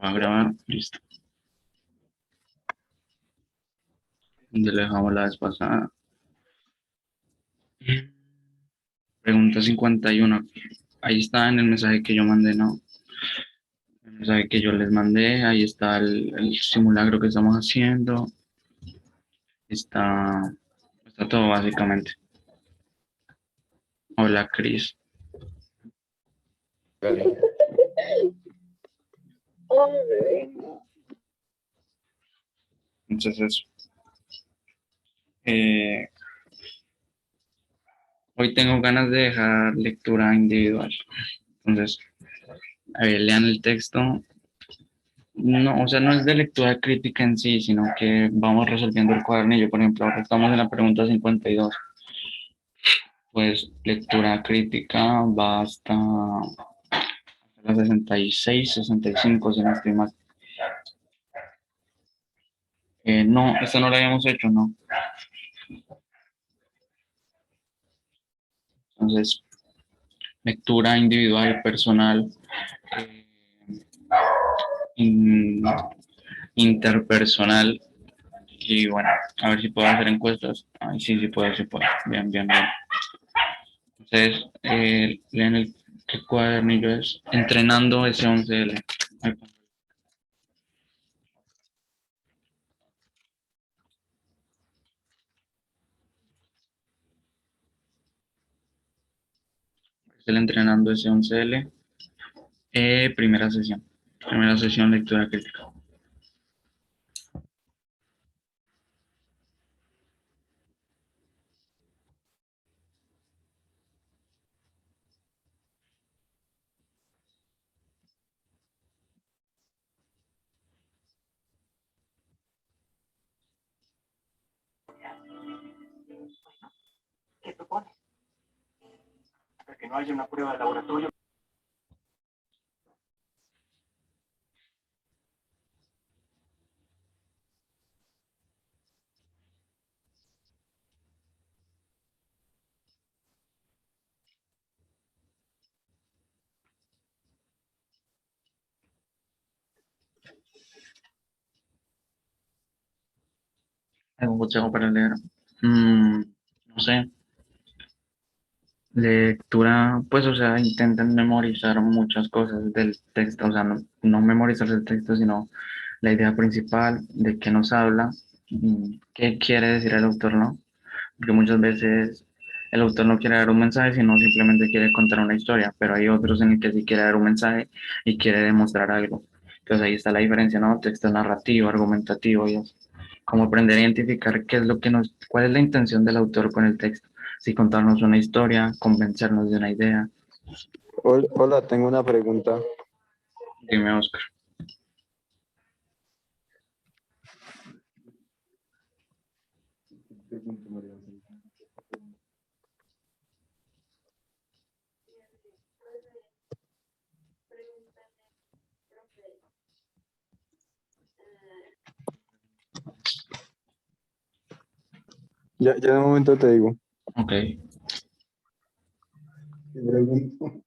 Va a grabar, listo. Donde le dejamos la vez pasada. Pregunta 51. Ahí está en el mensaje que yo mandé, ¿no? El mensaje que yo les mandé. Ahí está el simulacro que estamos haciendo. Está, está todo básicamente. Hola, Cris. Dale. Entonces, eso. Eh, hoy tengo ganas de dejar lectura individual. Entonces, a ver, lean el texto. No, o sea, no es de lectura crítica en sí, sino que vamos resolviendo el cuadernillo. Por ejemplo, ahora estamos en la pregunta 52. Pues lectura crítica va hasta la 66, 65, si no estoy mal. No, esta no la habíamos hecho, ¿no? Entonces, lectura individual, personal, eh, in- interpersonal. Y bueno, a ver si puedo hacer encuestas. Ay, sí, sí puedo, sí puedo. Bien, bien, bien. Entonces, leen qué cuadernillo es. Entrenando S11L. Ahí, es el entrenando S11L. Primera sesión. Primera sesión, lectura crítica. ¿Qué propone? Hasta que no haya una prueba de laboratorio. ¿Algún consejo para leer? No sé. Lectura, pues, o sea, intenten memorizar muchas cosas del texto, o sea, no memorizar el texto, sino la idea principal de qué nos habla, qué quiere decir el autor, ¿no? Porque muchas veces el autor no quiere dar un mensaje, sino simplemente quiere contar una historia, pero hay otros en el que sí quiere dar un mensaje y quiere demostrar algo. Entonces ahí está la diferencia, ¿no? Texto narrativo, argumentativo y eso. Como aprender a identificar qué es lo que cuál es la intención del autor con el texto. Si contarnos una historia, convencernos de una idea. Hola, tengo una pregunta. Dime, Oscar. Ya en un momento te digo. Ok. Te pregunto.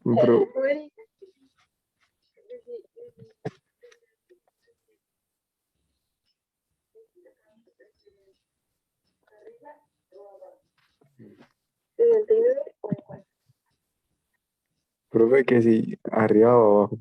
Pro- Profe, que si arriba o abajo.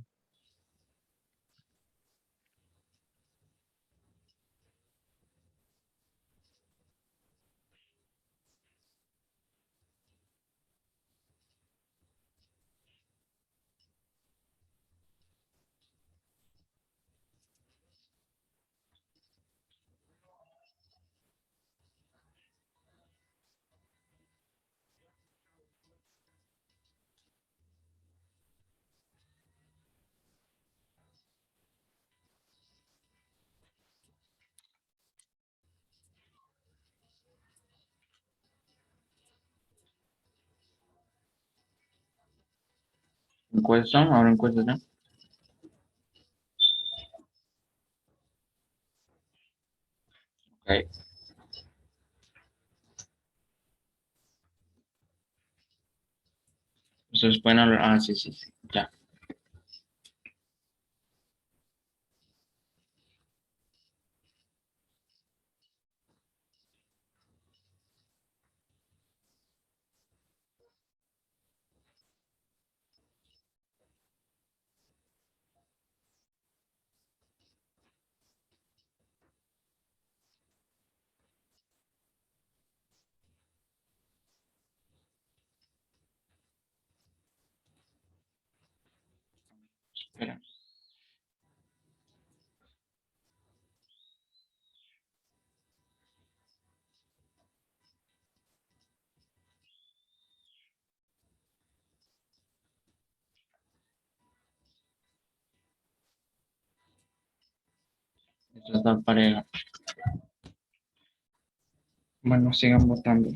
Encuesta, ahora encuesta ya. Ok. Ustedes pueden hablar. Ah, sí, sí, sí. Ya. Espera. Esta es la pareja. Bueno, sigan votando.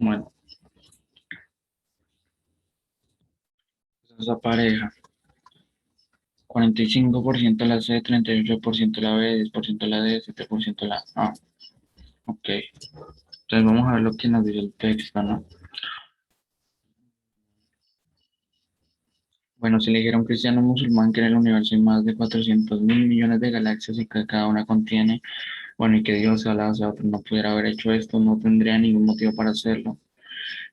Bueno, esta es la pareja. 45% la C, 38% la B, 10% la D, 7% la A. Ok. Entonces vamos a ver lo que nos dice el texto, ¿no? Bueno, si le dijera a un cristiano musulmán que en el universo hay más de 400.000 millones de galaxias y que cada una contiene, bueno, y que Dios se hablase a otro no pudiera haber hecho esto, no tendría ningún motivo para hacerlo.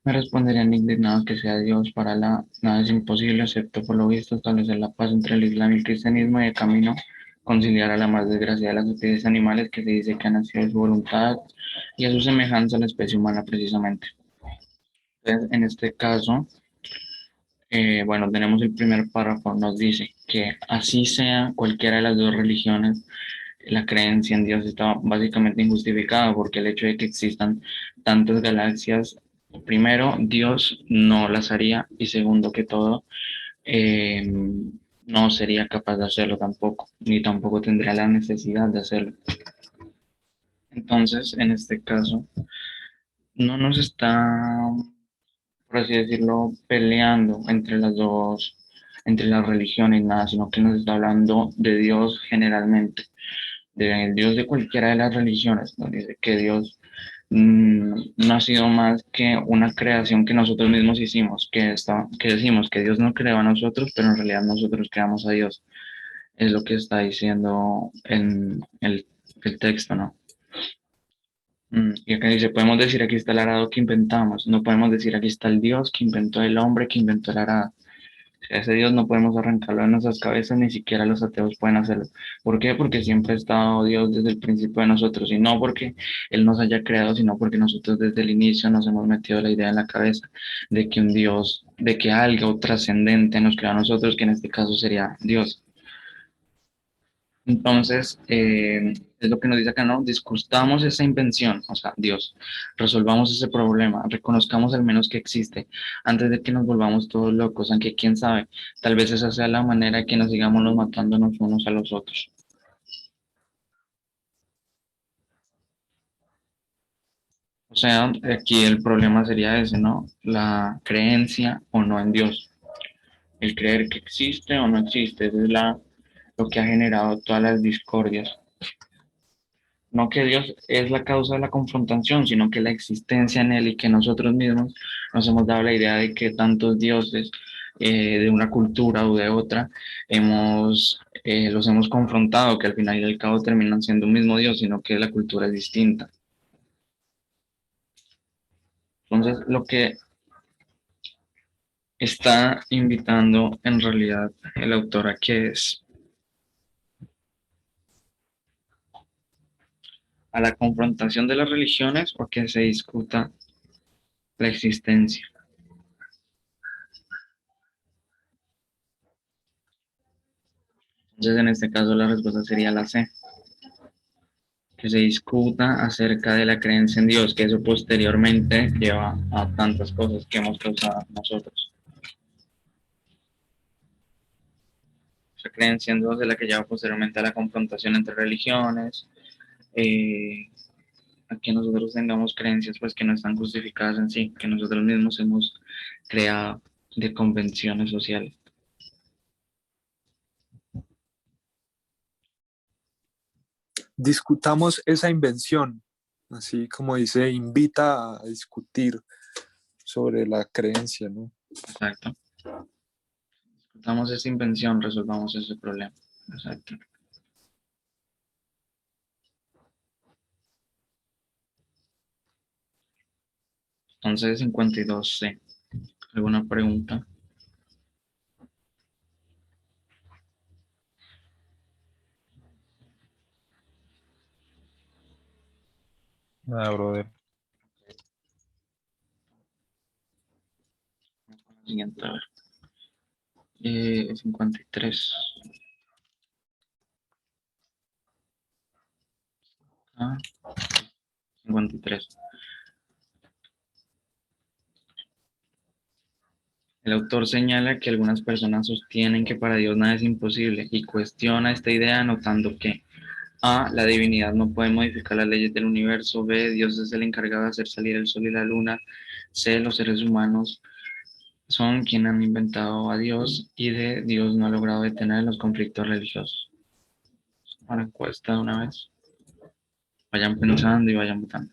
Me responderían indignados que sea Dios para la nada es imposible, excepto por lo visto establecer la paz entre el Islam y el cristianismo y el camino conciliar a la más desgraciada de las especies animales que se dice que han nacido de su voluntad y a su semejanza a la especie humana precisamente. Entonces, en este caso, bueno, tenemos el primer párrafo, nos dice que así sea cualquiera de las dos religiones, la creencia en Dios está básicamente injustificada porque el hecho de que existan tantas galaxias, primero, Dios no las haría y segundo que todo, eh, no sería capaz de hacerlo tampoco, ni tampoco tendría la necesidad de hacerlo. Entonces, en este caso, no nos está, por así decirlo, peleando entre las dos, entre las religiones, nada, sino que nos está hablando de Dios generalmente, del Dios de cualquiera de las religiones, nos dice que Dios no ha sido más que una creación que nosotros mismos hicimos, que decimos que Dios no creó a nosotros, pero en realidad nosotros creamos a Dios. Es lo que está diciendo en el texto, ¿no? Y acá dice, podemos decir aquí está el arado que inventamos, no podemos decir aquí está el Dios que inventó el hombre que inventó el arado. O sea, ese Dios no podemos arrancarlo de nuestras cabezas, ni siquiera los ateos pueden hacerlo. ¿Por qué? Porque siempre ha estado Dios desde el principio de nosotros, y no porque Él nos haya creado, sino porque nosotros desde el inicio nos hemos metido la idea en la cabeza de que un Dios, de que algo trascendente nos creó a nosotros, que en este caso sería Dios. Entonces, es lo que nos dice acá, ¿no? Discutamos esa invención, o sea, Dios, resolvamos ese problema, reconozcamos al menos que existe, antes de que nos volvamos todos locos, aunque quién sabe, tal vez esa sea la manera que nos sigamos los matándonos unos a los otros. O sea, aquí el problema sería ese, ¿no? La creencia o no en Dios, el creer que existe o no existe, eso es lo que ha generado todas las discordias. No que Dios es la causa de la confrontación, sino que la existencia en Él y que nosotros mismos nos hemos dado la idea de que tantos dioses de una cultura o de otra los hemos confrontado, que al final y al cabo terminan siendo un mismo Dios, sino que la cultura es distinta. Entonces, lo que está invitando en realidad el autor a que es a la confrontación de las religiones o a que se discuta la existencia. Entonces, en este caso, la respuesta sería la C, que se discuta acerca de la creencia en Dios, que eso posteriormente lleva a tantas cosas que hemos causado nosotros. Esa creencia en Dios es la que lleva posteriormente a la confrontación entre religiones, a que nosotros tengamos creencias pues que no están justificadas en sí, que nosotros mismos hemos creado de convenciones sociales. Discutamos esa invención, así como dice, invita a discutir sobre la creencia, ¿no? Exacto. Discutamos esa invención, resolvamos ese problema. Exacto. Entonces, 52C. ¿Alguna pregunta? Nada, brother. Siguiente, a ver. 53. Ah, 53. El autor señala que algunas personas sostienen que para Dios nada es imposible y cuestiona esta idea notando que A. La divinidad no puede modificar las leyes del universo. B. Dios es el encargado de hacer salir el sol y la luna. C. Los seres humanos son quienes han inventado a Dios. Y D. Dios no ha logrado detener los conflictos religiosos. Ahora encuesta de una vez. Vayan pensando y vayan votando.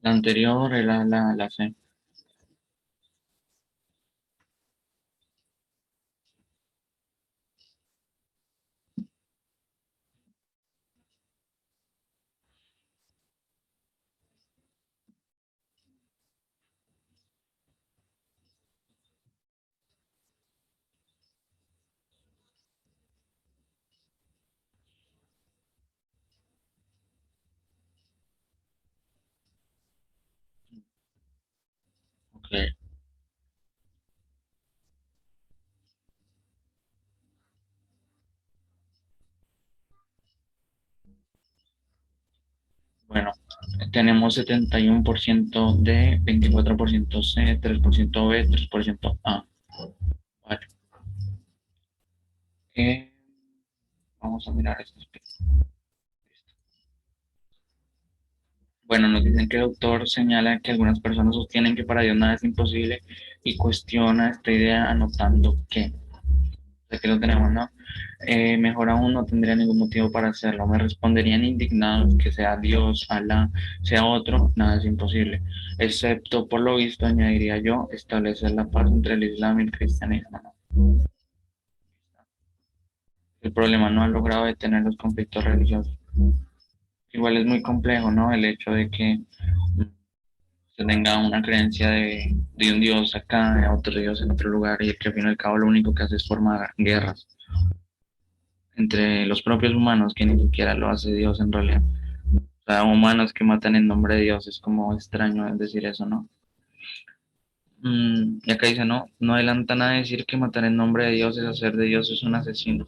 La anterior era la C. Ok. Bueno, tenemos 71% D, 24% C, 3% B, 3% A. Vale. Vamos a mirar esto. Bueno, nos dicen que el autor señala que algunas personas sostienen que para Dios nada es imposible y cuestiona esta idea anotando que, aquí lo tenemos, ¿no? Mejor aún no tendría ningún motivo para hacerlo. Me responderían indignados que sea Dios, Alá, sea otro, nada es imposible. Excepto, por lo visto, añadiría yo, establecer la paz entre el Islam y el cristianismo, ¿no? El problema no ha logrado detener los conflictos religiosos. Igual es muy complejo, ¿no? El hecho de que se tenga una creencia de un Dios acá, de otro Dios en otro lugar, y que al fin y al cabo lo único que hace es formar guerras entre los propios humanos, que ni siquiera lo hace Dios en realidad. O sea, humanos que matan en nombre de Dios, es como extraño decir eso, ¿no? Y acá dice, no, no adelanta nada decir que matar en nombre de Dios es hacer de Dios es un asesino.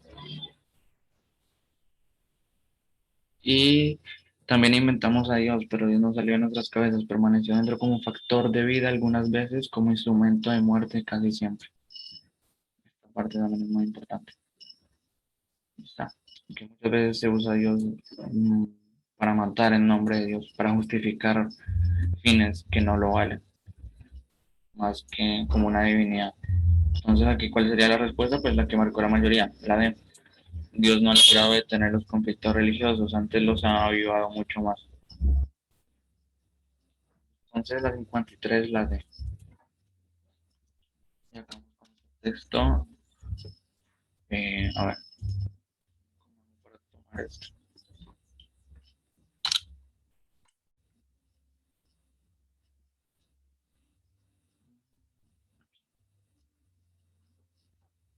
Y también inventamos a Dios, pero Dios no salió de nuestras cabezas, permaneció dentro como factor de vida algunas veces, como instrumento de muerte casi siempre. Esta parte también es muy importante. Está. Que muchas veces se usa a Dios mm, para matar en nombre de Dios, para justificar fines que no lo valen. más que como una divinidad. Entonces, aquí, ¿cuál sería la respuesta? Pues la que marcó la mayoría, la de Dios no ha logrado detener los conflictos religiosos, antes los ha avivado mucho más. Entonces, la 53, la de. Y acá vamos con el texto. A ver, para tomar esto.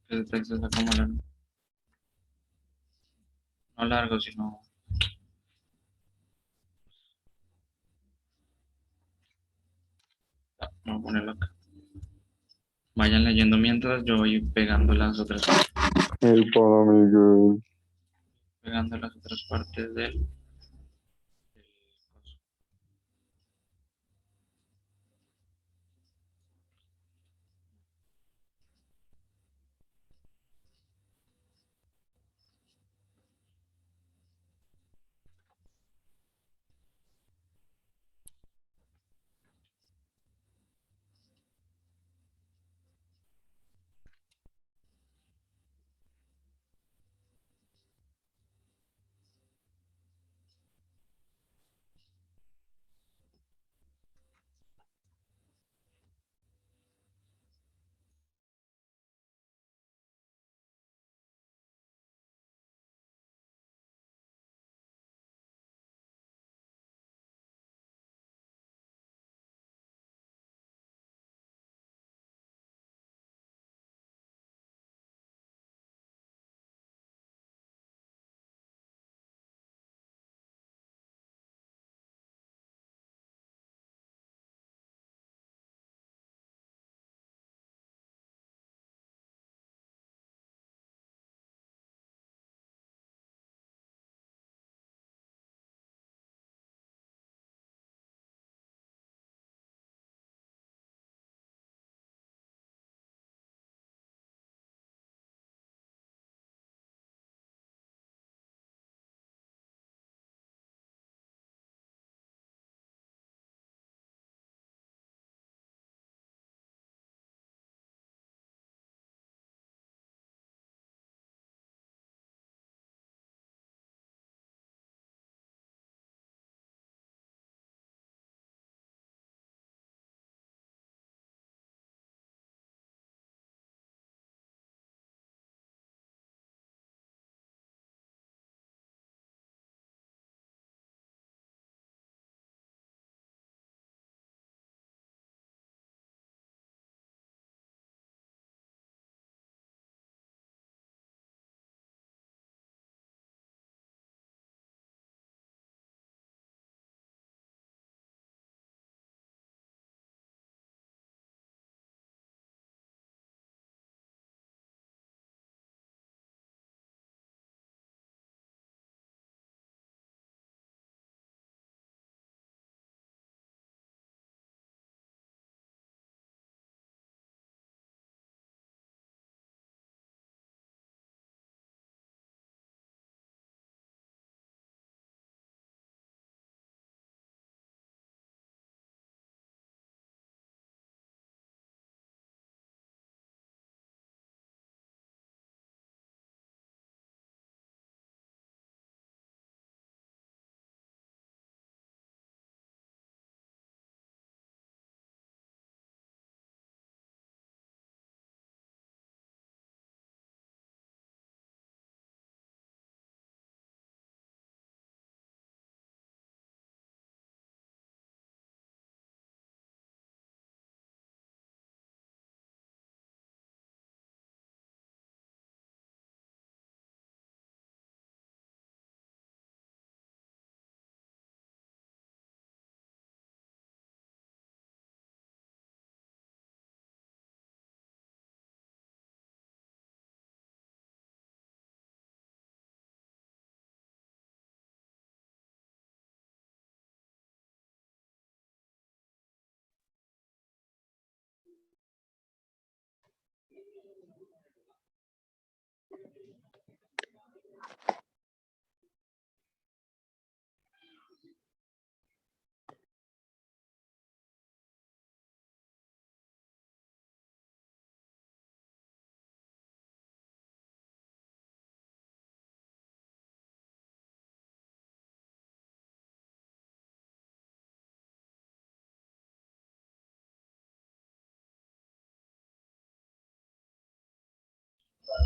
El texto está como no largo, sino. Vamos a ponerlo acá. Vayan leyendo mientras yo voy El pana Miguel. pegando las otras partes del.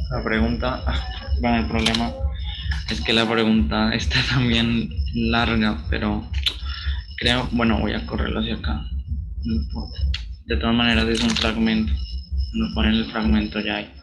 La pregunta, bueno, el problema es que la pregunta está también larga, pero creo, bueno, voy a correrlo hacia acá. No importa. De todas maneras es un fragmento. Nos ponen el fragmento ya ahí.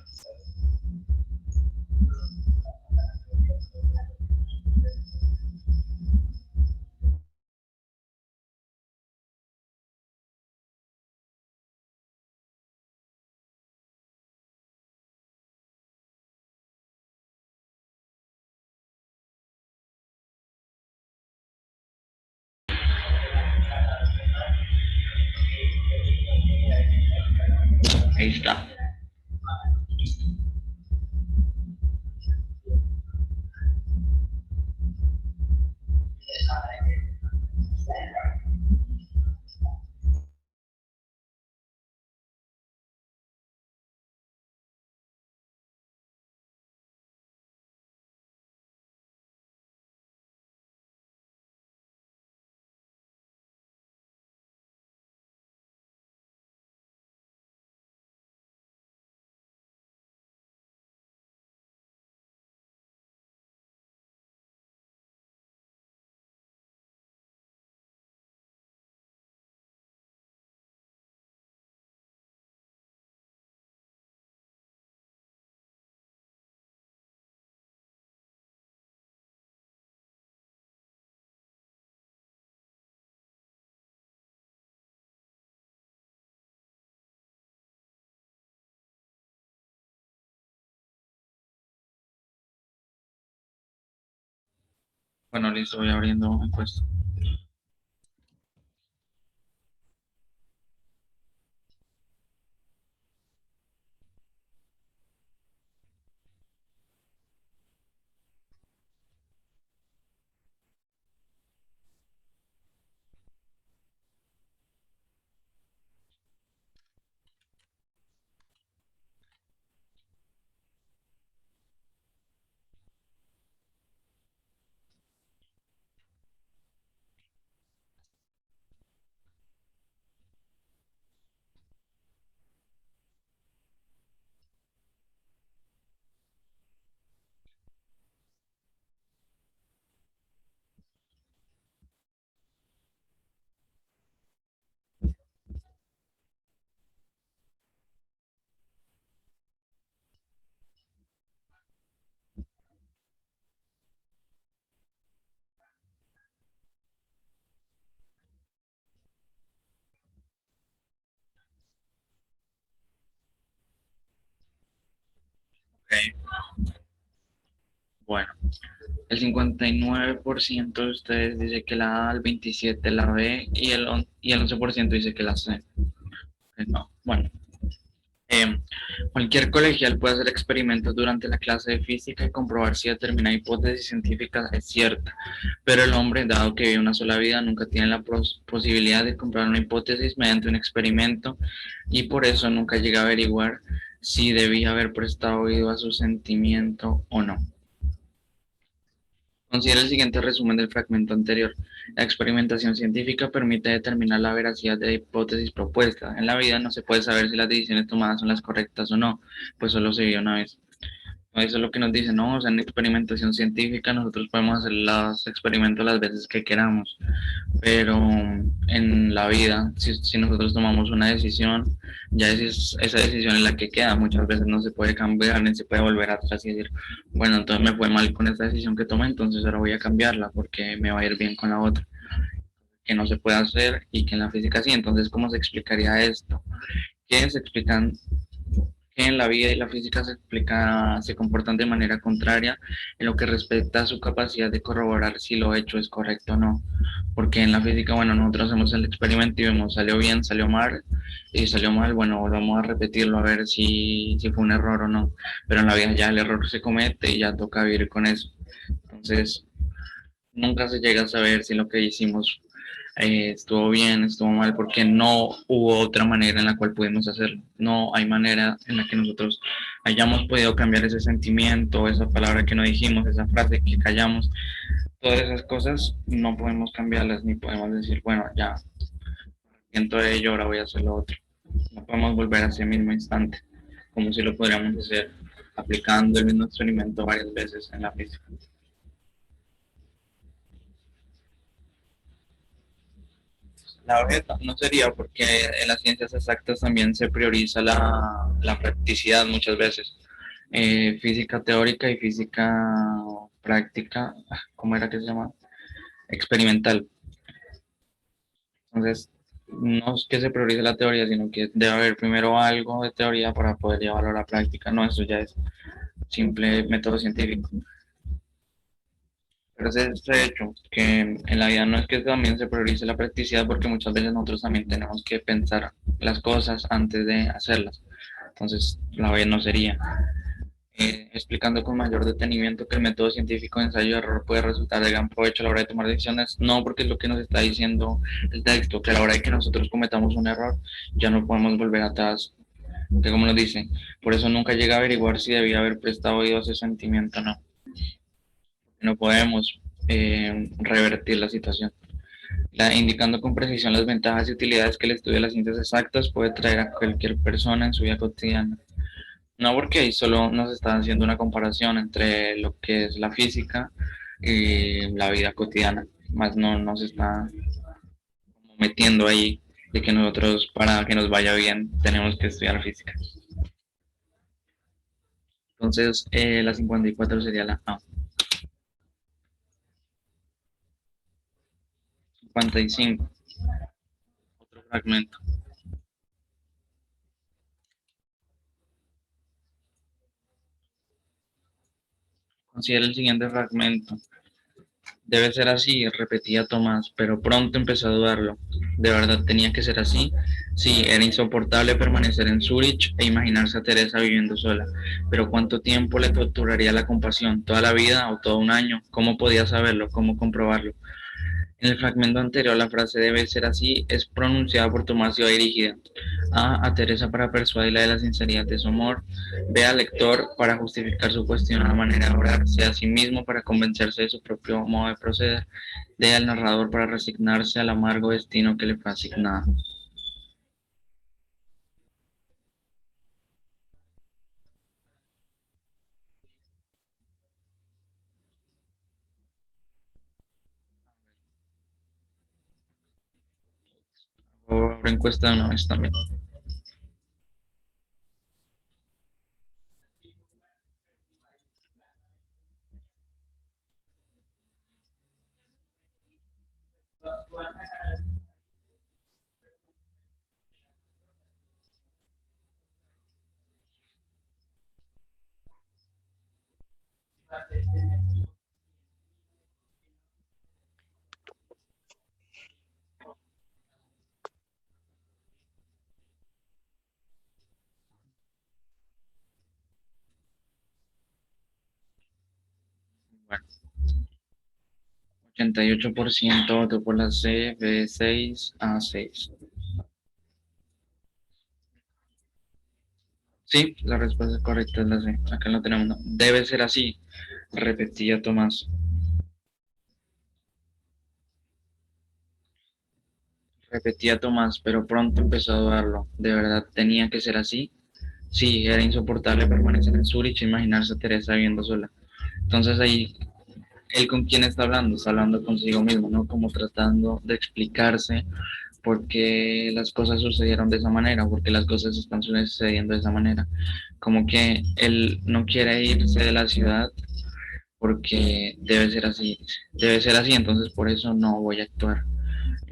Ahí está. Bueno, listo, voy abriendo encuesta. Ok. Bueno, el 59% de ustedes dice que la A, el 27% la B y el 11% dice que la C. No, bueno. Cualquier colegial puede hacer experimentos durante la clase de física y comprobar si determinada hipótesis científica es cierta, pero el hombre, dado que vive una sola vida, nunca tiene la posibilidad de comprobar una hipótesis mediante un experimento y por eso nunca llega a averiguar si debía haber prestado oído a su sentimiento o no. Considera el siguiente resumen del fragmento anterior. La experimentación científica permite determinar la veracidad de la hipótesis propuesta. En la vida no se puede saber si las decisiones tomadas son las correctas o no, pues solo se vive una vez. Eso es lo que nos dicen, ¿no? O sea, en experimentación científica nosotros podemos hacer los experimentos las veces que queramos, pero en la vida, si nosotros tomamos una decisión, ya esa decisión es la que queda. Muchas veces no se puede cambiar ni se puede volver atrás y decir, bueno, entonces me fue mal con esta decisión que tomé, entonces ahora voy a cambiarla porque me va a ir bien con la otra, que no se puede hacer y que en la física sí. Entonces, ¿cómo se explicaría esto? Que se explican que en la vida y la física se comportan de manera contraria en lo que respecta a su capacidad de corroborar si lo hecho es correcto o no. Porque en la física, bueno, nosotros hacemos el experimento y vemos, salió bien, salió mal, y salió mal, bueno, volvemos a repetirlo a ver si fue un error o no. Pero en la vida ya el error se comete y ya toca vivir con eso. Entonces, nunca se llega a saber si lo que hicimos estuvo bien, estuvo mal, porque no hubo otra manera en la cual pudimos hacerlo. No hay manera en la que nosotros hayamos podido cambiar ese sentimiento, esa palabra que no dijimos, esa frase que callamos. Todas esas cosas no podemos cambiarlas ni podemos decir, bueno, ya siento de ello, ahora voy a hacer lo otro. No podemos volver a ese mismo instante, como si lo podríamos hacer aplicando el mismo experimento varias veces en la física. La verdad no sería porque en las ciencias exactas también se prioriza la practicidad muchas veces. Física teórica y física práctica, ¿cómo era que se llama? Experimental. Entonces, no es que se priorice la teoría, sino que debe haber primero algo de teoría para poder llevarlo a la práctica. No, eso ya es simple método científico. Pero ese es el hecho, que en la vida no es que también se priorice la practicidad, porque muchas veces nosotros también tenemos que pensar las cosas antes de hacerlas. Entonces, la vida no sería. Explicando con mayor detenimiento que el método científico de ensayo y error puede resultar de gran provecho a la hora de tomar decisiones, no porque es lo que nos está diciendo el texto, que a la hora de que nosotros cometamos un error, ya no podemos volver atrás, que como nos dice, por eso nunca llega a averiguar si debía haber prestado oído a ese sentimiento o no. No podemos revertir la situación. Indicando con precisión las ventajas y utilidades que el estudio de las ciencias exactas puede traer a cualquier persona en su vida cotidiana. No, porque ahí solo nos está haciendo una comparación entre lo que es la física y la vida cotidiana, más no nos está metiendo ahí de que nosotros para que nos vaya bien tenemos que estudiar física. Entonces, la 54 sería la A. 55, otro fragmento. Considera el siguiente fragmento. Debe ser así, repetía Tomás, pero pronto empezó a dudarlo. ¿De verdad tenía que ser así? Sí, era insoportable permanecer en Zúrich e imaginarse a Teresa viviendo sola. Pero ¿cuánto tiempo le torturaría la compasión? ¿Toda la vida o todo un año? ¿Cómo podía saberlo? ¿Cómo comprobarlo? En el fragmento anterior, la frase debe ser así es pronunciada por Tomás y va dirigida a Teresa para persuadirla de la sinceridad de su amor, B al lector para justificar su cuestionada manera de orar, C a sí mismo para convencerse de su propio modo de proceder, D al narrador para resignarse al amargo destino que le fue asignado. O encuesta de una vez también. Bueno, 88% votó por la C, B 6, A 6. Sí, la respuesta correcta es la C. Acá lo tenemos. ¿No? Debe ser así, repetía Tomás. Repetía Tomás, pero pronto empezó a dudarlo. ¿De verdad tenía que ser así? Sí, era insoportable permanecer en Zurich e imaginarse a Teresa viviendo sola. Entonces ahí, ¿él con quién está hablando? Está hablando consigo mismo, ¿no? Como tratando de explicarse por qué las cosas sucedieron de esa manera, por qué las cosas están sucediendo de esa manera. Como que él no quiere irse de la ciudad porque debe ser así, entonces por eso no voy a actuar.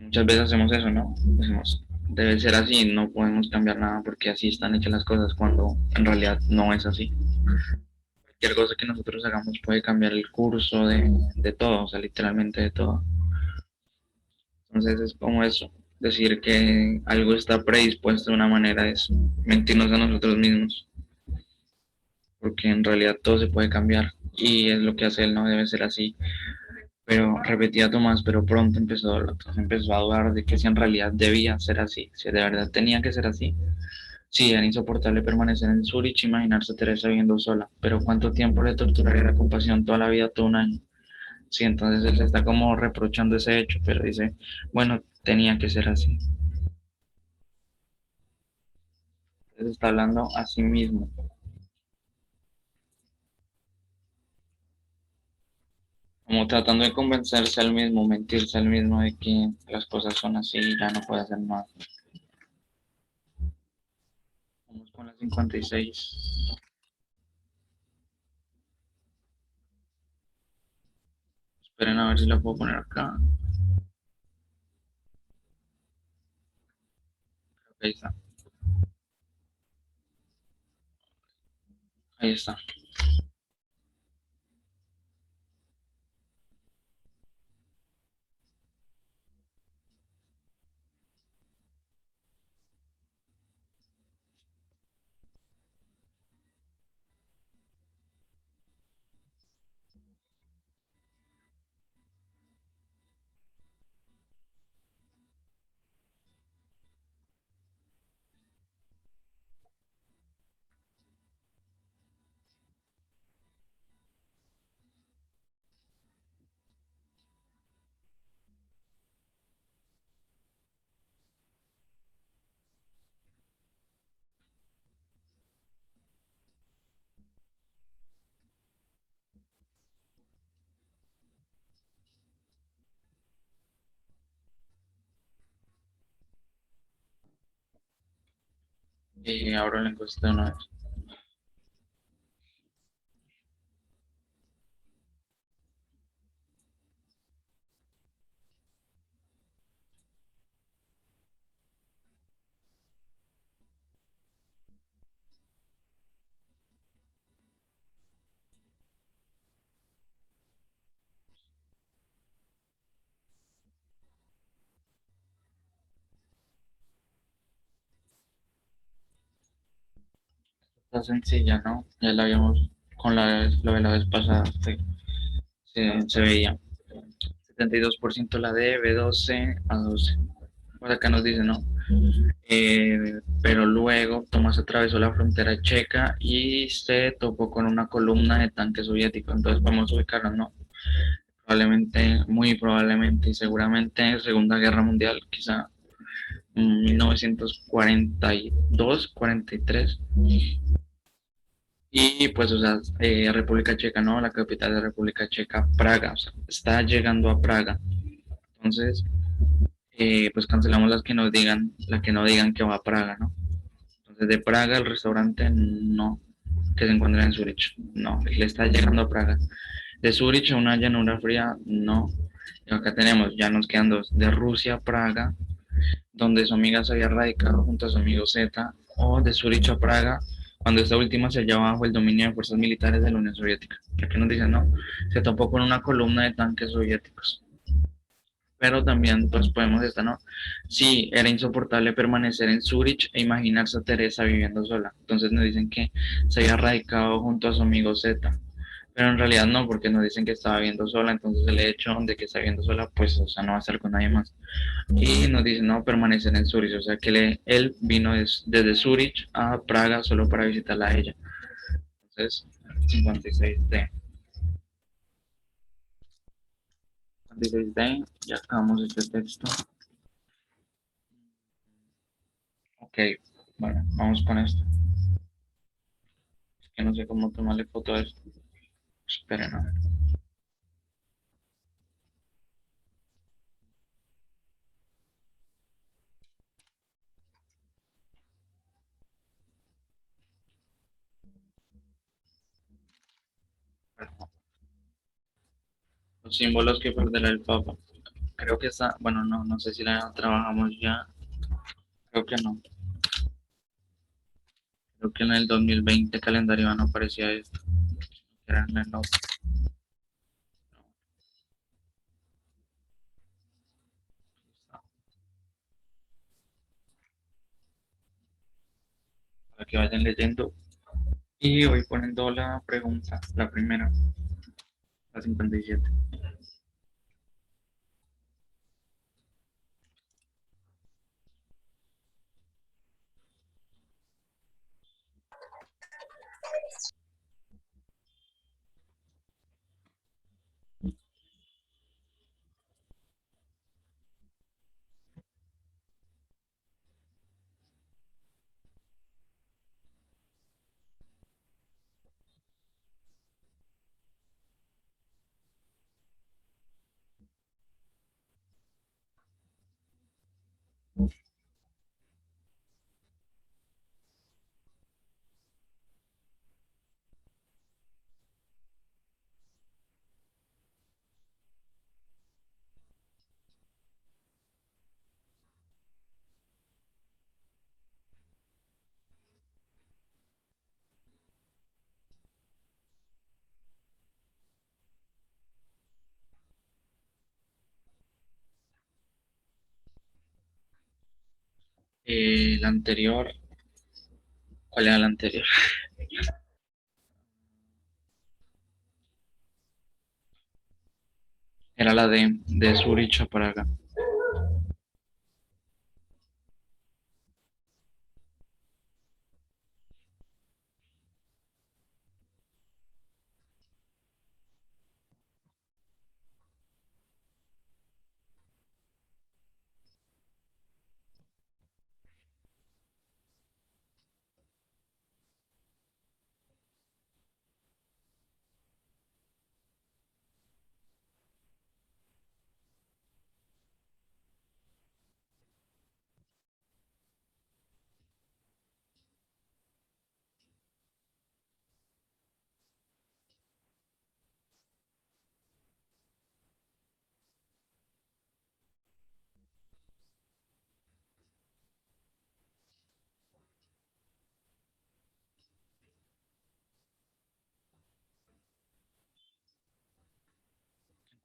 Muchas veces hacemos eso, ¿no? Decimos, debe ser así, no podemos cambiar nada porque así están hechas las cosas cuando en realidad no es así. Cualquier cosa que nosotros hagamos puede cambiar el curso de todo, o sea, literalmente de todo. Entonces es como eso, decir que algo está predispuesto de una manera es mentirnos a nosotros mismos, porque en realidad todo se puede cambiar y es lo que hace él, no debe ser así. Pero repetía Tomás, pero pronto empezó a dudar de que si en realidad debía ser así, si de verdad tenía que ser así. Sí, era insoportable permanecer en Zurich e imaginarse a Teresa viviendo sola, pero ¿cuánto tiempo le torturaría la compasión? Toda la vida, todo un año. Sí, entonces él se está como reprochando ese hecho, pero dice, bueno, tenía que ser así. Entonces está hablando a sí mismo. como tratando de convencerse al mismo, mentirse al mismo de que las cosas son así y ya no puede hacer nada. Vamos con la 56. Esperen a ver si la puedo poner acá. Ahí está. Ahí está. Y abro la encuesta de una vez. Está sencilla, ¿no? Ya la habíamos, con lo de la vez pasada, se veía. 72% la D, B12 a 12. Pues acá nos dice, ¿no? Pero luego Tomás atravesó la frontera checa y se topó con una columna de tanques soviéticos. Entonces vamos a ubicarnos, ¿no? Probablemente, muy probablemente y seguramente Segunda Guerra Mundial, quizá 1942, 43. Y pues, o sea, República Checa, ¿no? La capital de República Checa, Praga, o sea, está llegando a Praga. Entonces, pues cancelamos las que nos digan, la que no digan que va a Praga, ¿no? Entonces, de Praga el restaurante no, que se encuentra en Zurich, no, le está llegando a Praga. De Zurich a una llanura fría, no. Y acá tenemos, ya nos quedan dos, de Rusia a Praga, donde su amiga se había radicado junto a su amigo Z, o de Zurich a Praga, cuando esta última se hallaba bajo el dominio de fuerzas militares de la Unión Soviética. Aquí nos dicen, no, se topó con una columna de tanques soviéticos. Pero también, pues podemos estar, ¿no? Sí, era insoportable permanecer en Zurich e imaginarse a Teresa viviendo sola. Entonces nos dicen que se había radicado junto a su amigo Z. Pero en realidad no, porque nos dicen que estaba viviendo sola, entonces el hecho de que está viviendo sola, pues, o sea, no va a estar con nadie más. Y nos dicen, no, permanecer en Zurich, o sea, que él vino desde Zurich a Praga solo para visitarla a ella. Entonces, 56D. 56D, ya acabamos este texto. Ok, bueno, vamos con esto. Es que no sé cómo tomarle foto a esto. Esperen a ver. Los símbolos que perderá el Papa. Creo que está, bueno, no, no sé si la trabajamos ya. Creo que no. Creo que en el 2020 calendario no aparecía esto. Era en el otro. Para que vayan leyendo. Y voy poniendo la pregunta, la primera, la 57. La anterior, ¿cuál era la anterior? Era la de Zurich a Praga.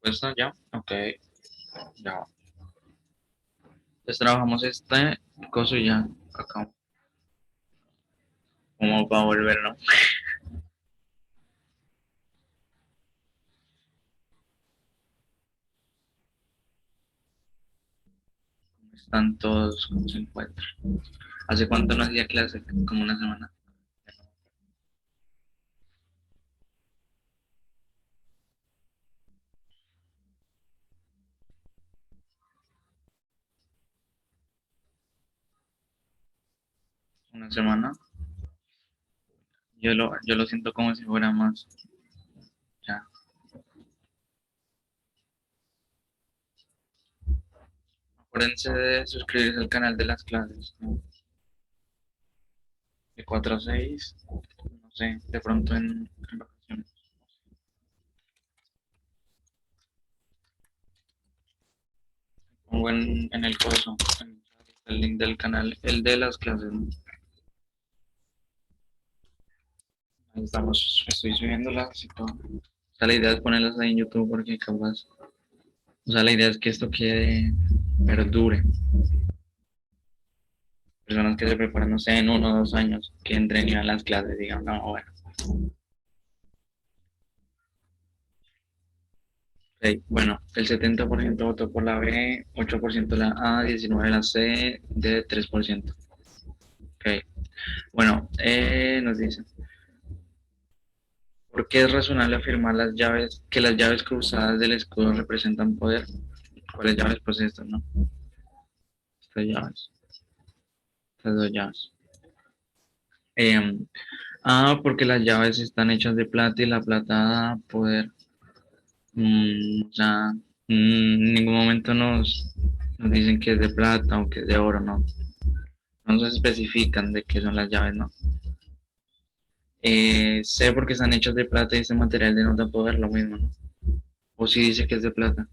¿Cuesta ya? Ok, ya. Entonces trabajamos este coso y ya. Acá. ¿Cómo va a volver, no? Están todos, ¿cómo se encuentran? ¿Hace cuánto no hacía clase? Como una semana. Una semana. Yo lo siento como si fuera más. Ya. Acuérdense de suscribirse al canal de las clases, ¿no? De 4 a 6, no sé, de pronto en vacaciones. Pongo en el coso, en el link del canal, el de las clases, ¿no? Ahí estamos, estoy subiéndolas y todo. O sea, la idea es ponerlas ahí en YouTube porque capaz. O sea, la idea es que esto quede, perdure. Personas que se preparan, no sé, en 1 o 2 años, que entren y vean las clases, digan, no, bueno. Ok, bueno, el 70% votó por la B, 8% la A, 19% la C, D 3%. Ok, bueno, nos dicen, ¿por qué es razonable afirmar que las llaves cruzadas del escudo representan poder? ¿Cuáles llaves? Pues estas, ¿no? Estas llaves, estas dos llaves. Em, porque las llaves están hechas de plata y la plata da poder. O sea, en ningún momento nos dicen que es de plata o que es de oro, ¿no? No nos especifican de qué son las llaves, ¿no? Sé porque están hechas de plata y este material denota poder, lo mismo, ¿no? O si dice que es de plata,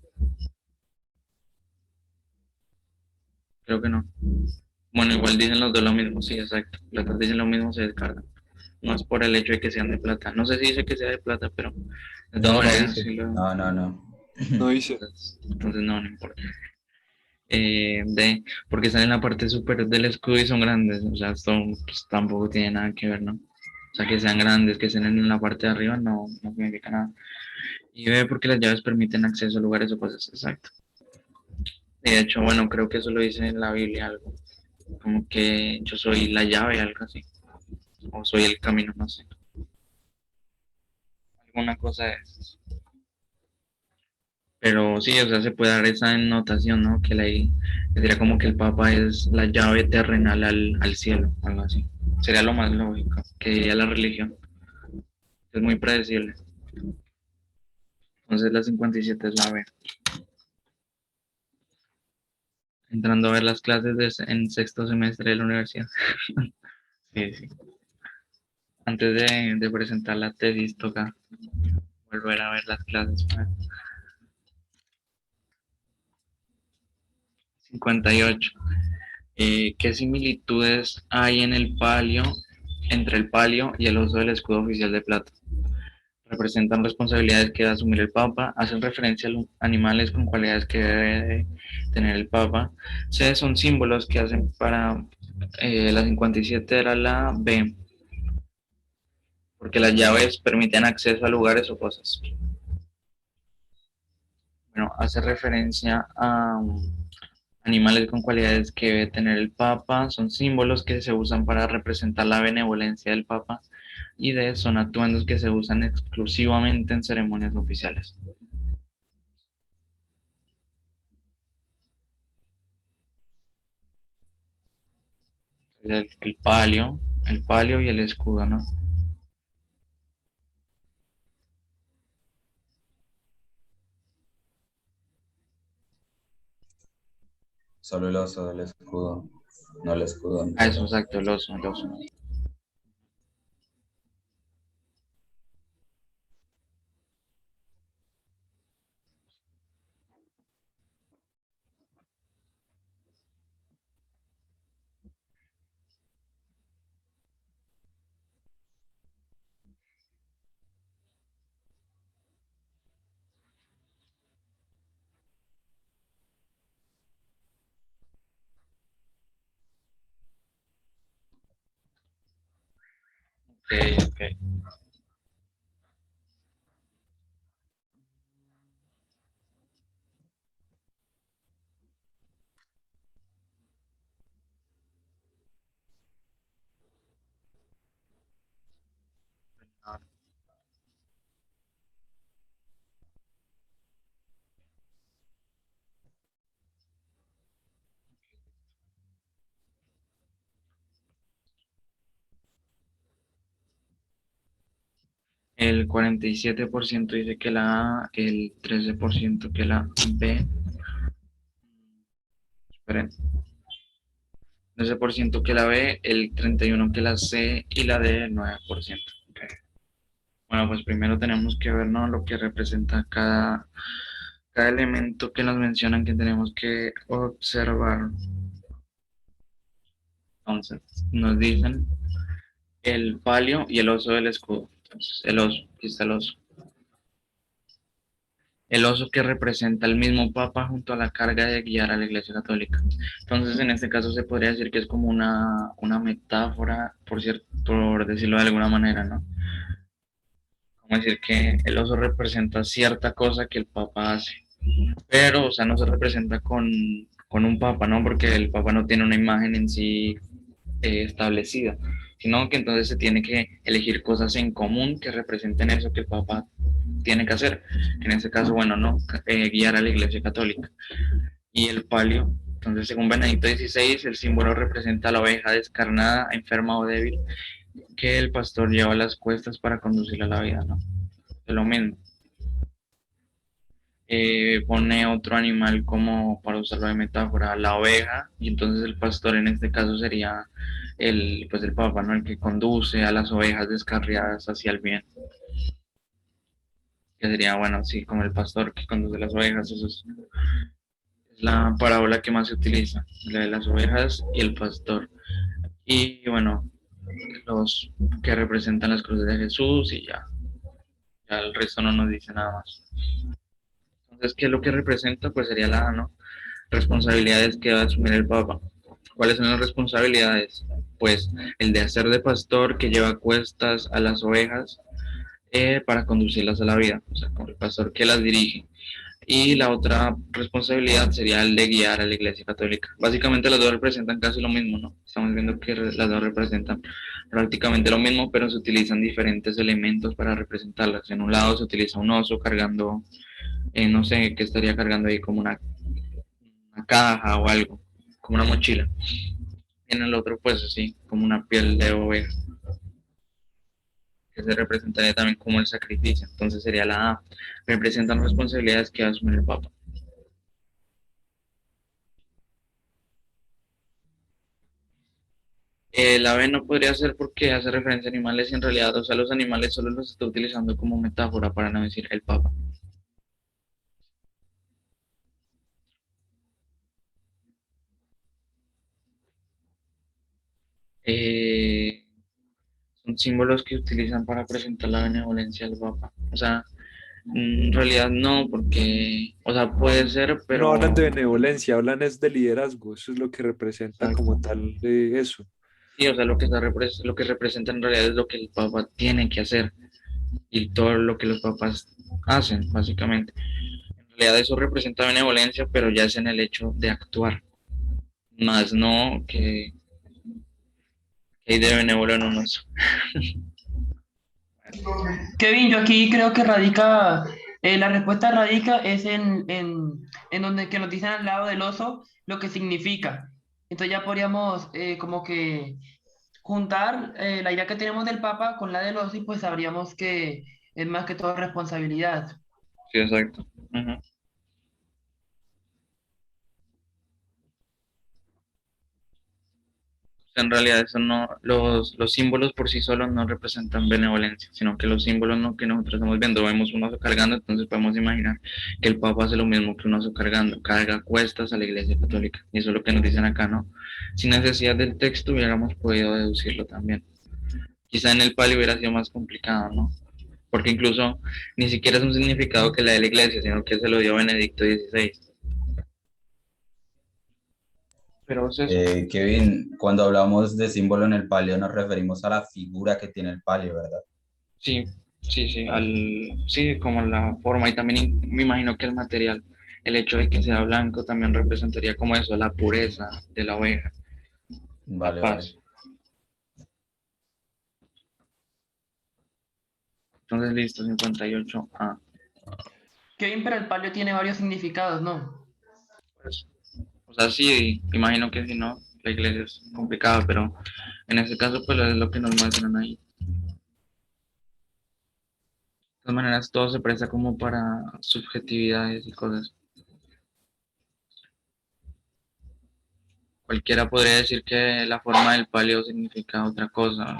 creo que no. Bueno, igual dicen los dos lo mismo, sí, exacto. Las dos dicen lo mismo, se descargan. No es por el hecho de que sean de plata. No sé si dice que sea de plata, pero de todas No, no maneras, dice. sí lo. No, no, no. No dice. Entonces no, no importa. Porque están en la parte superior del escudo y son grandes, o sea, esto pues, tampoco tiene nada que ver, ¿no? O sea, que sean grandes, que estén en la parte de arriba, no significa nada. Y B, porque las llaves permiten acceso a lugares o cosas, exacto. De hecho, bueno, creo que eso lo dice en la Biblia algo, como que yo soy la llave, algo así, o soy el camino, no sé, alguna cosa de esas. Pero sí, o sea, se puede dar esa notación, ¿no? Que sería como que el Papa es la llave terrenal al cielo, algo así. Sería lo más lógico, que diría la religión. Es muy predecible. Entonces la 57 es la B. Entrando a ver las clases en sexto semestre de la universidad. Sí, sí. Antes de presentar la tesis toca volver a ver las clases. 58. ¿Qué similitudes hay entre el palio y el uso del escudo oficial de plata? Representan responsabilidades que debe asumir el Papa, hacen referencia a los animales con cualidades que debe tener el Papa. C, son símbolos que hacen para La 57 era la B, porque las llaves permiten acceso a lugares o cosas. Bueno, hace referencia a animales con cualidades que debe tener el Papa, son símbolos que se usan para representar la benevolencia del Papa y D son atuendos que se usan exclusivamente en ceremonias oficiales. El palio y el escudo, ¿no? Solo el oso del escudo, no el escudo Ah, eso, entero. exacto, el oso, el oso. Ok, ok. El 47% dice que la A, el 13% que la B, esperen, 13% que la B, el 31% que la C y la D el 9%. Ok. Bueno, pues primero tenemos que ver, ¿no?, lo que representa cada elemento que nos mencionan que tenemos que observar. Entonces, nos dicen el palio y el oso del escudo. Entonces, el oso, aquí está el oso. El oso que representa al mismo Papa junto a la carga de guiar a la Iglesia Católica. Entonces, en este caso se podría decir que es como una metáfora, por decirlo de alguna manera, ¿no? Como decir que el oso representa cierta cosa que el Papa hace. Pero, o sea, no se representa con un Papa, ¿no? Porque el Papa no tiene una imagen en sí establecida, sino que entonces se tiene que elegir cosas en común que representen eso que el Papa tiene que hacer. En este caso, bueno, ¿no? Guiar a la Iglesia Católica. Y el palio, entonces según Benedicto XVI, el símbolo representa a la oveja descarnada, enferma o débil, que el pastor lleva a las cuestas para conducirla a la vida, ¿no? Es lo mismo. Pone otro animal como para usarlo de metáfora, la oveja, y entonces el pastor en este caso sería pues el papa, ¿no? El que conduce a las ovejas descarriadas hacia el bien. Que sería, bueno, sí, como el pastor que conduce las ovejas, eso es la parábola que más se utiliza, la de las ovejas y el pastor. Y bueno, los que representan las cruces de Jesús y ya el resto no nos dice nada más. Entonces, ¿qué es lo que representa? Pues sería la, ¿no?, responsabilidades que va a asumir el Papa. ¿Cuáles son las responsabilidades? Pues el de hacer de pastor que lleva cuestas a las ovejas para conducirlas a la vida, o sea, como el pastor que las dirige. Y la otra responsabilidad sería el de guiar a la Iglesia Católica. Básicamente las dos representan casi lo mismo, ¿no? Estamos viendo que las dos representan prácticamente lo mismo, pero se utilizan diferentes elementos para representarlas. En un lado se utiliza un oso cargando, no sé, qué estaría cargando ahí, como una caja o algo, como una mochila. En el otro, pues así, como una piel de oveja, que se representaría también como el sacrificio. Entonces sería la A. Representan responsabilidades que asume el Papa. La B no podría ser porque hace referencia a animales y en realidad, o sea, los animales solo los está utilizando como metáfora para no decir el Papa. Eh, Son símbolos que utilizan para presentar la benevolencia del Papa. O sea, En realidad no, porque, o sea, puede ser, No pero hablan de benevolencia, hablan es de liderazgo, eso es lo que representa como exacto. tal eso. Sí, o sea, lo que representa en realidad es lo que el Papa tiene que hacer y todo lo que los papas hacen, básicamente. En realidad eso representa benevolencia, pero ya es en el hecho de actuar, más no que hay de benévolo en unos. Kevin, yo aquí creo que radica, la respuesta radica es en donde que nos dicen al lado del oso lo que significa. Entonces ya podríamos como que juntar la idea que tenemos del Papa con la del oso y pues sabríamos que es más que todo responsabilidad. Sí, exacto. Ujú. En realidad eso no, los símbolos por sí solos no representan benevolencia, sino que los símbolos no, que nosotros estamos viendo, vemos un oso cargando, entonces podemos imaginar que el Papa hace lo mismo que un oso cargando, carga cuestas a la Iglesia Católica. Y eso es lo que nos dicen acá, ¿no? Sin necesidad del texto hubiéramos podido deducirlo también. Quizá en el palio hubiera sido más complicado, ¿no? Porque incluso ni siquiera es un significado que le dé la Iglesia, sino que se lo dio Benedicto XVI. Pero es eso. Kevin, cuando hablamos de símbolo en el palio nos referimos a la figura que tiene el palio, ¿verdad? Sí, sí, como la forma y también me imagino que el material, el hecho de que sea blanco también representaría como eso, la pureza de la oveja, la Vale, vale. paz. Entonces, listo, 58A. Kevin, pero el palio tiene varios significados, ¿no? Pues, o sea, sí, imagino que si no, la iglesia es complicada, pero en este caso, pues es lo que nos muestran ahí. De todas maneras, todo se presta como para subjetividades y cosas. Cualquiera podría decir que la forma del palio significa otra cosa, ¿no?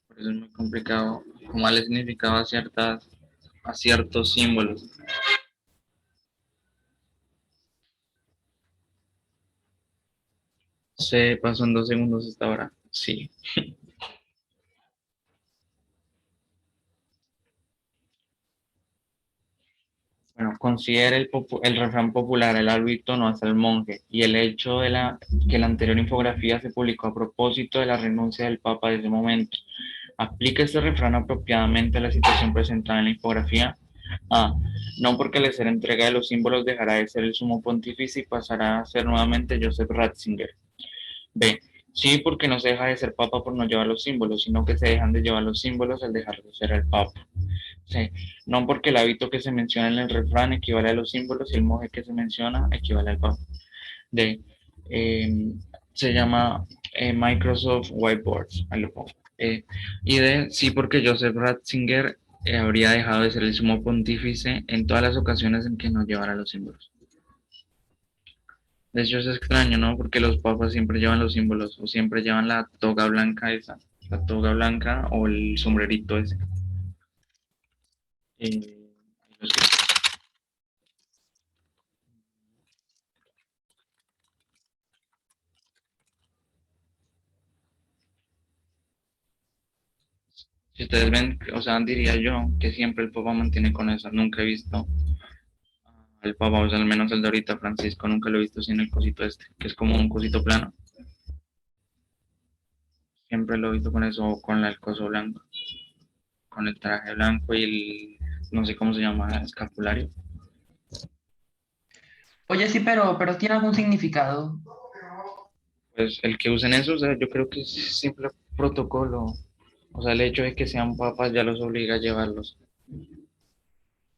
Por eso es muy complicado como darle significado a ciertos símbolos. Se pasó en 2 segundos hasta ahora. Sí. Bueno, considera el refrán popular, el hábito no hace el monje, y el hecho de que la anterior infografía se publicó a propósito de la renuncia del Papa de ese momento. ¿Aplica este refrán apropiadamente a la situación presentada en la infografía? A. No porque al hacer entrega de los símbolos dejará de ser el sumo pontífice y pasará a ser nuevamente Joseph Ratzinger. B. Sí, porque no se deja de ser papa por no llevar los símbolos, sino que se dejan de llevar los símbolos al dejar de ser el papa. C. No porque el hábito que se menciona en el refrán equivale a los símbolos y el monje que se menciona equivale al papa. D. eh, Se llama Microsoft Whiteboards. Ahí lo pongo. Y D. Sí, porque Joseph Ratzinger habría dejado de ser el sumo pontífice en todas las ocasiones en que no llevara los símbolos. De hecho, es extraño, ¿no? Porque los papas siempre llevan los símbolos o siempre llevan la toga blanca esa, la toga blanca o el sombrerito ese. Eh, si ustedes ven, o sea, diría yo que siempre el papa mantiene con eso. Nunca he visto al papa, o sea, al menos el de ahorita, Francisco, nunca lo he visto sin el cosito este, que es como un cosito plano. Siempre lo he visto con eso, o con el coso blanco, con el traje blanco y el, no sé cómo se llama, escapulario. Oye, sí, pero ¿tiene algún significado? Pues el que usen eso, o sea, yo creo que es simple protocolo. O sea, el hecho de que sean papas ya los obliga a llevarlos.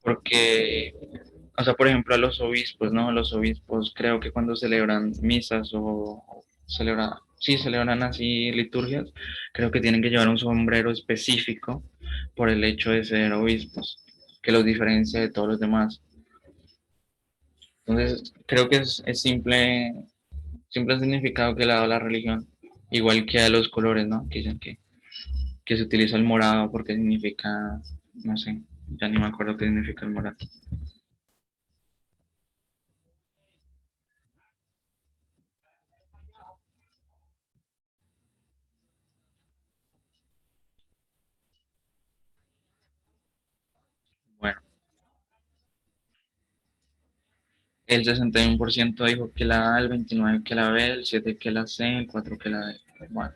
Porque, o sea, por ejemplo, a los obispos, ¿no? Los obispos creo que cuando celebran misas o celebran, sí, celebran así liturgias, creo que tienen que llevar un sombrero específico por el hecho de ser obispos, que los diferencia de todos los demás. Entonces, creo que es simple el significado que le ha dado la religión, igual que a los colores, ¿no? Que dicen que se utiliza el morado porque significa, no sé, ya ni me acuerdo qué significa el morado. Bueno. El 61% dijo que la A, el 29% que la B, el 7% que la C, el 4% que la D. Bueno,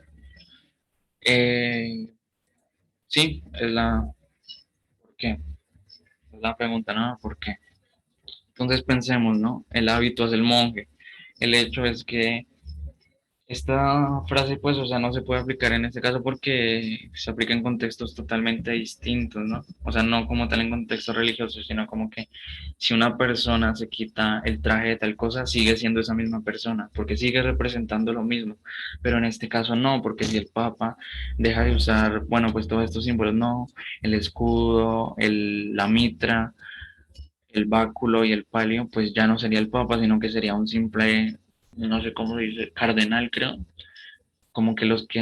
eh, sí, es la... ¿Por qué? Es la pregunta, ¿no? ¿Por qué? Entonces pensemos, ¿no? El hábito es el monje. El hecho es que esta frase, pues, o sea, no se puede aplicar en este caso porque se aplica en contextos totalmente distintos, ¿no? O sea, no como tal en contextos religiosos, sino como que si una persona se quita el traje de tal cosa, sigue siendo esa misma persona, porque sigue representando lo mismo. Pero en este caso no, porque si el Papa deja de usar, bueno, pues todos estos símbolos, no, el escudo, la mitra, el báculo y el palio, pues ya no sería el Papa, sino que sería un simple, no sé cómo dice, cardenal, creo, como que los que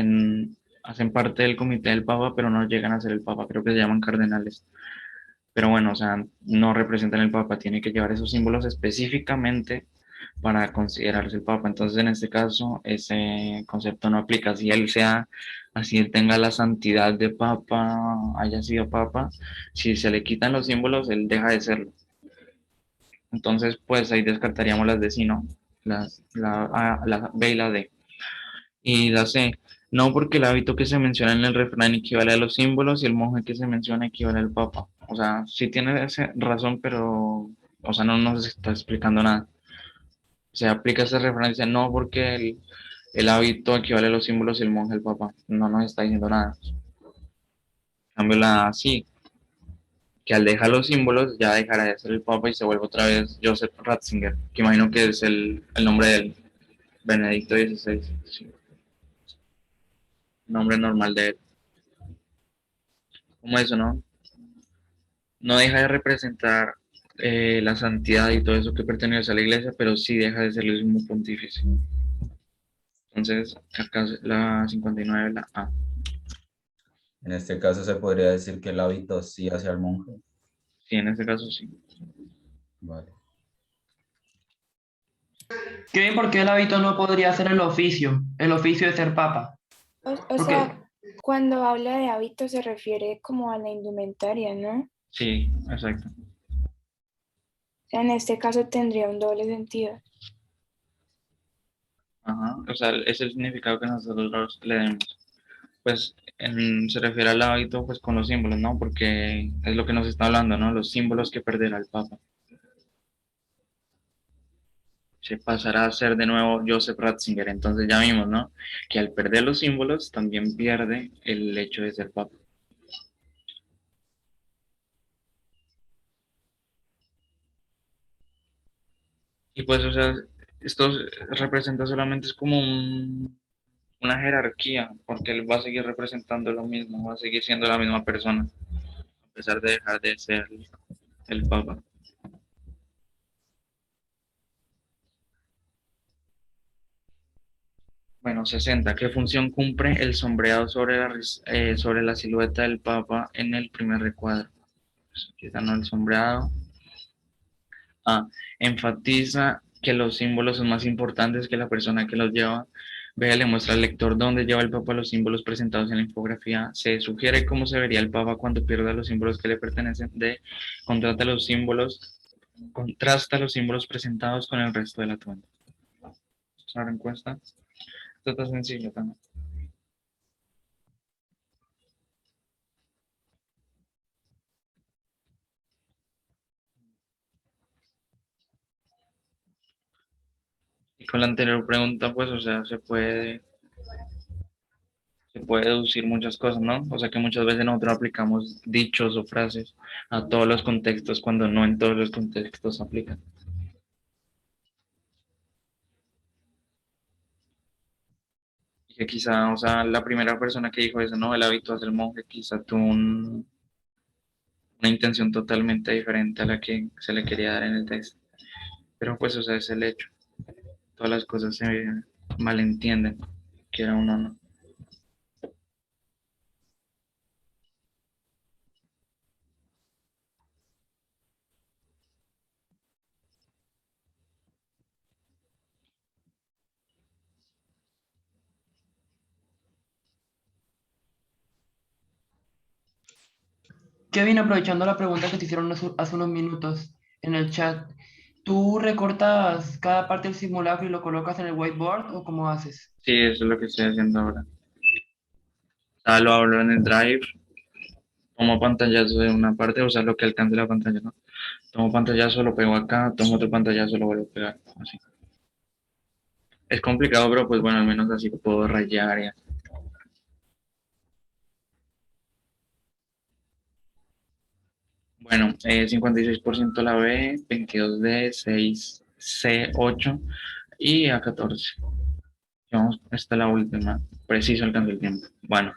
hacen parte del comité del Papa, pero no llegan a ser el Papa, creo que se llaman cardenales. Pero bueno, o sea, no representan el Papa, tiene que llevar esos símbolos específicamente para considerarse el Papa. Entonces, en este caso, ese concepto no aplica. Si él sea, así él tenga la santidad de Papa, haya sido Papa, si se le quitan los símbolos, él deja de serlo. Entonces, pues ahí descartaríamos las de sí, ¿no? La B y la D. Y la C, no porque el hábito que se menciona en el refrán equivale a los símbolos y el monje que se menciona equivale al papa. O sea, sí tiene razón, pero, o sea, no nos está explicando nada. Se aplica esa referencia no porque el hábito equivale a los símbolos y el monje al papa. No nos está diciendo nada. En cambio, la sí, que al dejar los símbolos ya dejará de ser el papa y se vuelve otra vez Joseph Ratzinger, que imagino que es el nombre del Benedicto XVI. Sí, nombre normal de él. Como eso, ¿no? No deja de representar la santidad y todo eso que pertenece a la iglesia, pero sí deja de ser el sumo pontífice. Entonces, acá es la 59, la A. En este caso se podría decir que el hábito sí hacia el monje. Sí, en este caso sí. Vale. ¿Qué bien por qué el hábito no podría ser el oficio de ser papa? O Ok. sea, cuando habla de hábito se refiere como a la indumentaria, ¿no? O Sí, exacto. sea, en este caso tendría un doble sentido. Ajá. O sea, ese es el significado que nosotros le demos. Pues se refiere al hábito pues con los símbolos, ¿no? Porque es lo que nos está hablando, ¿no? Los símbolos que perderá el Papa. Se pasará a ser de nuevo Joseph Ratzinger. Entonces ya vimos, ¿no? Que al perder los símbolos también pierde el hecho de ser Papa. Y pues, o sea, esto representa solamente es como una jerarquía, porque él va a seguir representando lo mismo, va a seguir siendo la misma persona, a pesar de dejar de ser el Papa. Bueno, 60. ¿Qué función cumple el sombreado sobre la silueta del Papa en el primer recuadro? Pues aquí está, ¿no? El sombreado. A. Enfatiza que los símbolos son más importantes que la persona que los lleva. B. Le muestra al lector dónde lleva el Papa los símbolos presentados en la infografía. C. Sugiere cómo se vería el Papa cuando pierda los símbolos que le pertenecen. D. Contrasta los símbolos presentados con el resto del atuendo. ¿Es una encuesta? Esto está sencillo también. Y con la anterior pregunta, pues, o sea, se puede deducir muchas cosas, ¿no? O sea, que muchas veces nosotros aplicamos dichos o frases a todos los contextos cuando no en todos los contextos aplican. Y que quizá, o sea, la primera persona que dijo eso, ¿no? El hábito del monje, quizá tuvo una intención totalmente diferente a la que se le quería dar en el texto. Pero pues, o sea, es el hecho. Todas las cosas se malentienden, quiera uno o no. Kevin, aprovechando la pregunta que te hicieron hace unos minutos en el chat, ¿Tú recortas cada parte del simulacro y lo colocas en el whiteboard o cómo haces? Sí, eso es lo que estoy haciendo ahora. O sea, lo hablo en el Drive, tomo pantallazo de una parte, o sea, lo que alcance la pantalla, ¿no? Tomo pantallazo, lo pego acá, tomo otro pantallazo, lo vuelvo a pegar, así. Es complicado, pero pues bueno, al menos así puedo rayar y así. Bueno, 56% la B, 22D, 6C, 8 y A14. Vamos, esta es la última. Preciso alcanza el tiempo. Bueno,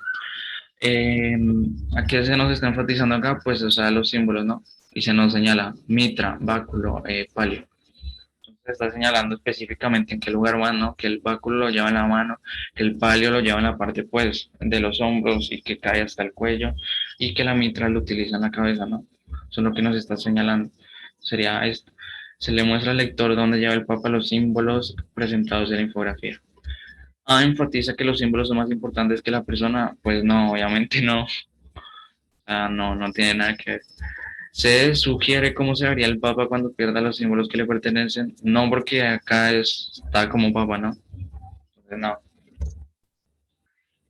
¿a qué se nos está enfatizando acá? Pues, o sea, los símbolos, ¿no? Y se nos señala mitra, báculo, palio. Se está señalando específicamente en qué lugar van, ¿no? Que el báculo lo lleva en la mano, que el palio lo lleva en la parte, pues, de los hombros y que cae hasta el cuello, y que la mitra lo utiliza en la cabeza, ¿no? Eso es lo que nos está señalando. Sería esto. Se le muestra al lector dónde lleva el Papa los símbolos presentados en la infografía. A enfatiza que los símbolos son más importantes que la persona. Pues no, obviamente no. O sea, no, no tiene nada que ver. Se sugiere cómo se vería el Papa cuando pierda los símbolos que le pertenecen. No porque acá está como Papa, ¿no? Entonces, no.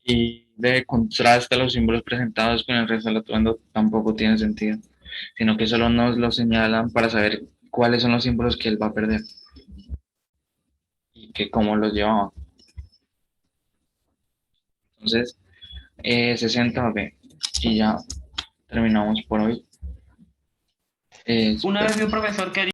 Y de contraste los símbolos presentados con el resto del atuendo tampoco tiene sentido, sino que solo nos lo señalan para saber cuáles son los símbolos que él va a perder y que cómo los llevaba. Entonces, 60B. Y ya terminamos por hoy. Una vez vi un profesor que